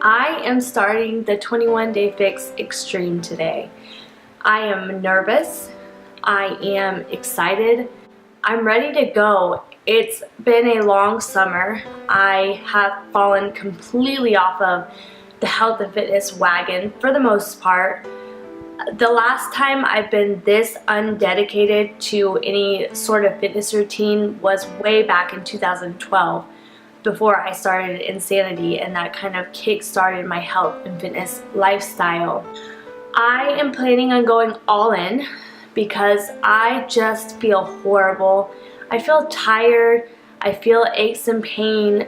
I am starting the 21 Day Fix Extreme today. I am nervous. I am excited. I'm ready to go. It's been a long summer. I have fallen completely off of the health and fitness wagon for the most part. The last time I've been this undedicated to any sort of fitness routine was way back in 2012. Before I started Insanity, and that kind of kick-started my health and fitness lifestyle. I am planning on going all in because I just feel horrible. I feel tired. I feel aches and pain.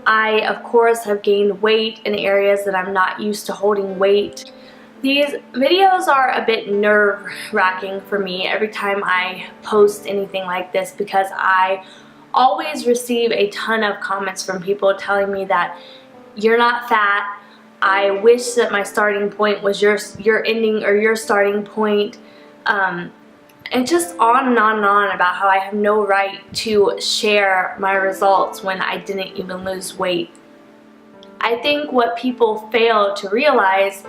I, of course, have gained weight in areas that I'm not used to holding weight. These videos are a bit nerve-wracking for me every time I post anything like this because I always receive a ton of comments from people telling me that you're not fat. I wish that my starting point was your ending or your starting point. And just on and on and on about how I have no right to share my results when I didn't even lose weight. I think what people fail to realize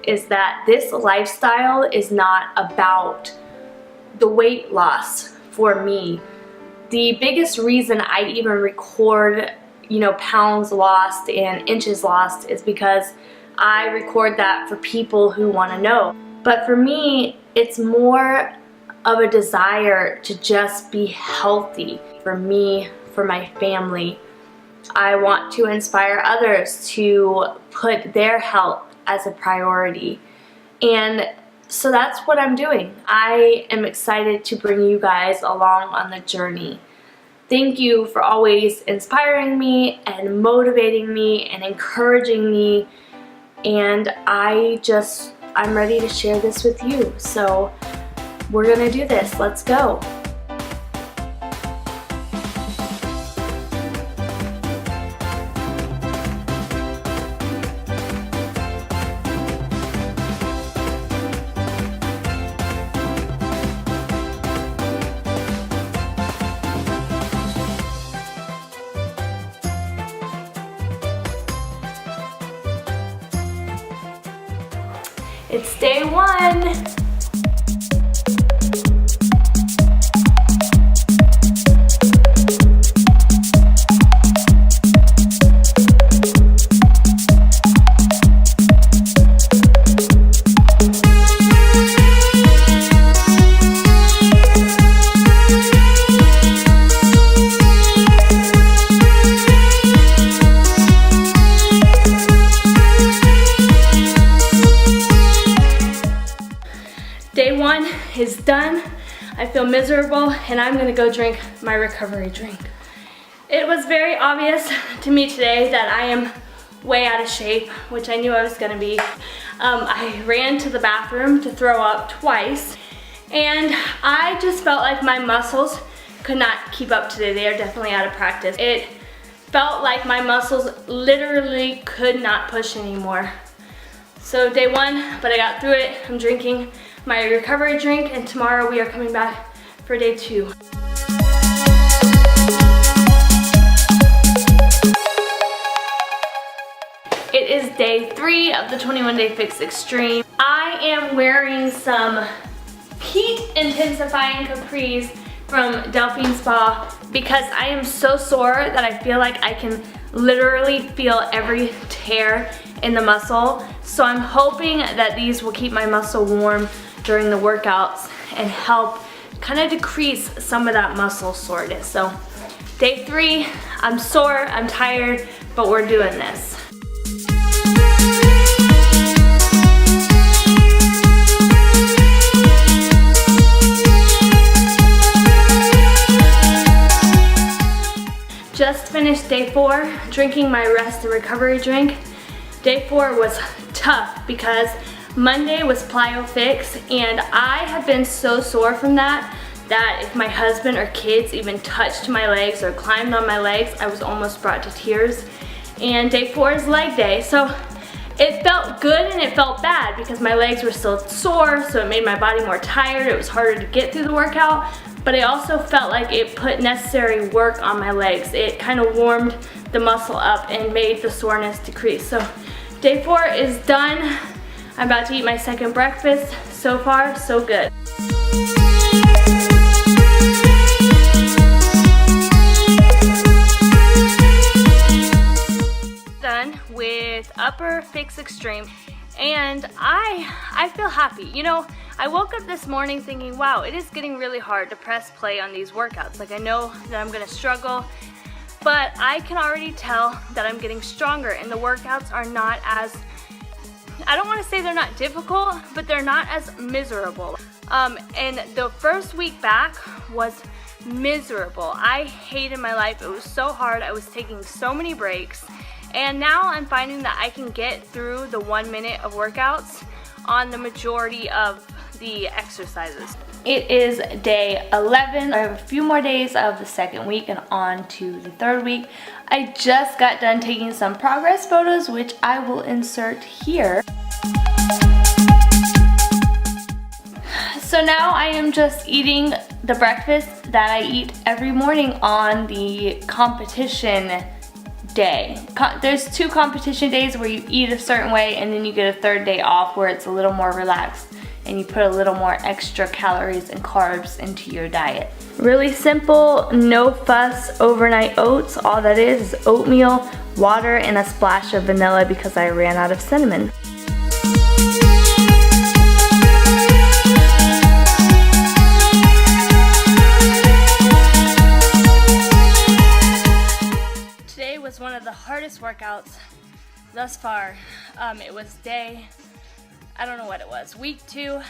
is that this lifestyle is not about the weight loss for me. The biggest reason I even record, pounds lost and inches lost is because I record that for people who want to know. But for me, it's more of a desire to just be healthy. For me, for my family. I want to inspire others to put their health as a priority. And so that's what I'm doing. I am excited to bring you guys along on the journey. Thank you for always inspiring me and motivating me and encouraging me. And I'm ready to share this with you. So we're gonna do this. Let's go. It's day one. Day one is done. I feel miserable and I'm gonna go drink my recovery drink. It was very obvious to me today that I am way out of shape, which I knew I was gonna be. I ran to the bathroom to throw up twice and I just felt like my muscles could not keep up today. They are definitely out of practice. It felt like my muscles literally could not push anymore. So day one, but I got through it. I'm drinking my recovery drink, and tomorrow we are coming back for day two. It is day 3 of the 21 Day Fix Extreme. I am wearing some heat intensifying capris from Delphine Spa because I am so sore that I feel like I can literally feel every tear in the muscle. So I'm hoping that these will keep my muscle warm during the workouts and help kind of decrease some of that muscle soreness. So day 3, I'm sore, I'm tired, but we're doing this. Just finished day 4, drinking my rest and recovery drink. Day 4 was tough because Monday was Plyo Fix, and I have been so sore from that if my husband or kids even touched my legs or climbed on my legs, I was almost brought to tears. And day 4 is leg day, so it felt good and it felt bad because my legs were still sore, so it made my body more tired. It was harder to get through the workout, but I also felt like it put necessary work on my legs. It kind of warmed the muscle up and made the soreness decrease. So Day 4 is done. I'm about to eat my second breakfast. So far, so good. Done with Upper Fix Extreme, and I feel happy. You know, I woke up this morning thinking, wow, it is getting really hard to press play on these workouts. Like, I know that I'm gonna struggle, but I can already tell that I'm getting stronger, and the workouts are not as, I don't want to say they're not difficult, but they're not as miserable. And the first week back was miserable. I hated my life. It was so hard. I was taking so many breaks. And now I'm finding that I can get through the 1 minute of workouts on the majority of the exercises. It is day 11. I have a few more days of the second week and on to the third week. I just got done taking some progress photos, which I will insert here. So now I am just eating the breakfast that I eat every morning on the competition day. There's 2 competition days where you eat a certain way, and then you get a third day off where it's a little more relaxed and you put a little more extra calories and carbs into your diet. Really simple, no fuss overnight oats. All that is oatmeal, water, and a splash of vanilla because I ran out of cinnamon. Today was one of the hardest workouts thus far. It was I don't know what it was, week 2,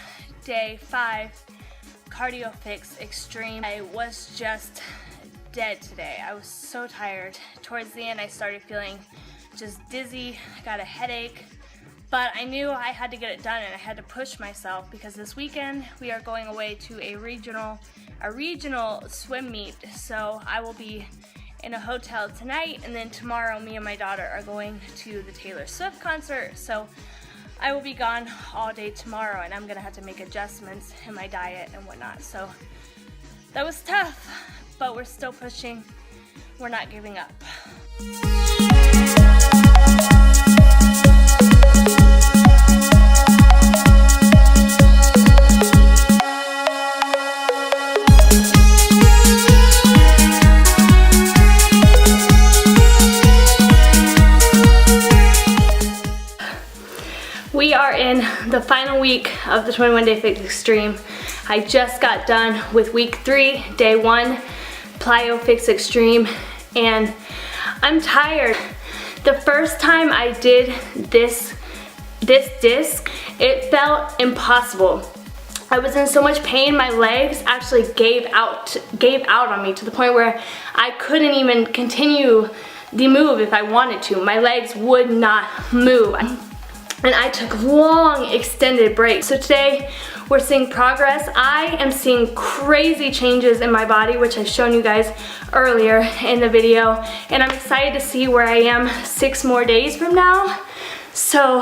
day 5, Cardio Fix Extreme. I was just dead today. I was so tired. Towards the end I started feeling just dizzy, I got a headache, but I knew I had to get it done and I had to push myself because this weekend we are going away to a regional swim meet. So I will be in a hotel tonight, and then tomorrow me and my daughter are going to the Taylor Swift concert. So I will be gone all day tomorrow, and I'm gonna have to make adjustments in my diet and whatnot. So that was tough, but we're still pushing. We're not giving up. We are in the final week of the 21 Day Fix Extreme. I just got done with week 3, day 1, Plyo Fix Extreme, and I'm tired. The first time I did this disc, it felt impossible. I was in so much pain, my legs actually gave out on me to the point where I couldn't even continue the move if I wanted to. My legs would not move. And I took long extended breaks. So today we're seeing progress. I am seeing crazy changes in my body, which I've shown you guys earlier in the video. And I'm excited to see where I am 6 more days from now. So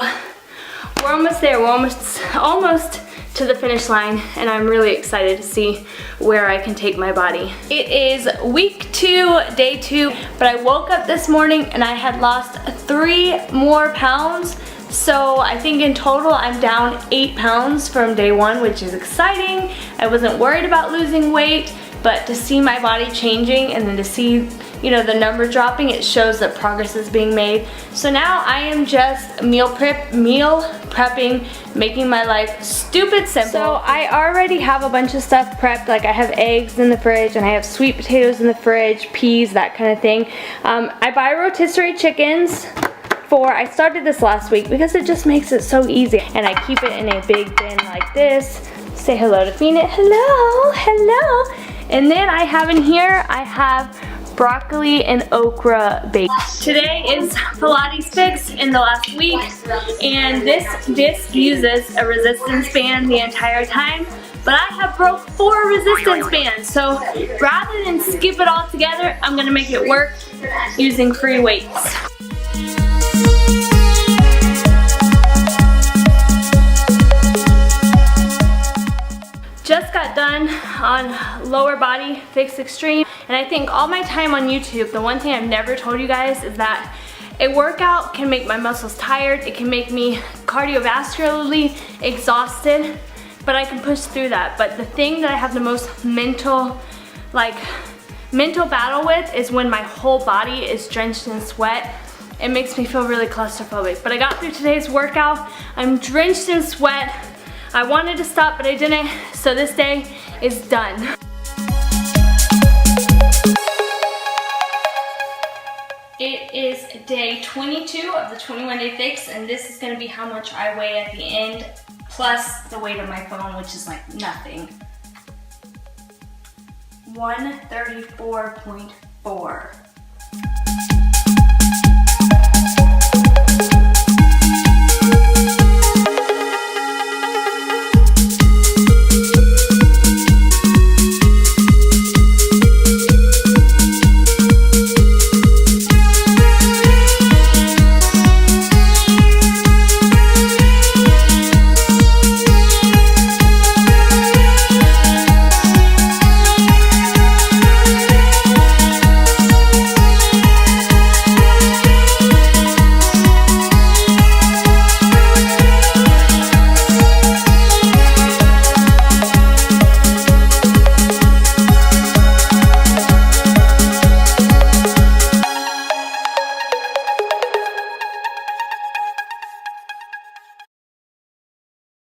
we're almost there. We're almost to the finish line, and I'm really excited to see where I can take my body. It is week 2, day 2, but I woke up this morning and I had lost 3 more pounds. So I think in total I'm down 8 pounds from day 1, which is exciting. I wasn't worried about losing weight, but to see my body changing and then to see, you know, the number dropping, it shows that progress is being made. So now I am just meal prepping, making my life stupid simple. So I already have a bunch of stuff prepped, like I have eggs in the fridge and I have sweet potatoes in the fridge, peas, that kind of thing. I buy rotisserie chickens. I started this last week because it just makes it so easy, and I keep it in a big bin like this. Say hello to Phoenix. Hello, hello. And then I have in here, I have broccoli and okra baked. Today is Pilates Fix in the last week, and this disc uses a resistance band the entire time, but I have broke 4 resistance bands, so rather than skip it all together, I'm gonna make it work using free weights. Just got done on Lower Body Fix Extreme, and I think all my time on YouTube, the one thing I've never told you guys is that A workout can make my muscles tired, it can make me cardiovascularly exhausted, but I can push through that. But the thing that I have the most mental battle with is when my whole body is drenched in sweat. It makes me feel really claustrophobic. But I got through today's workout. I'm drenched in sweat. I wanted to stop, but I didn't, so this day is done. It is day 22 of the 21 day fix, and this is gonna be how much I weigh at the end, plus the weight of my phone, which is like nothing. 134.4.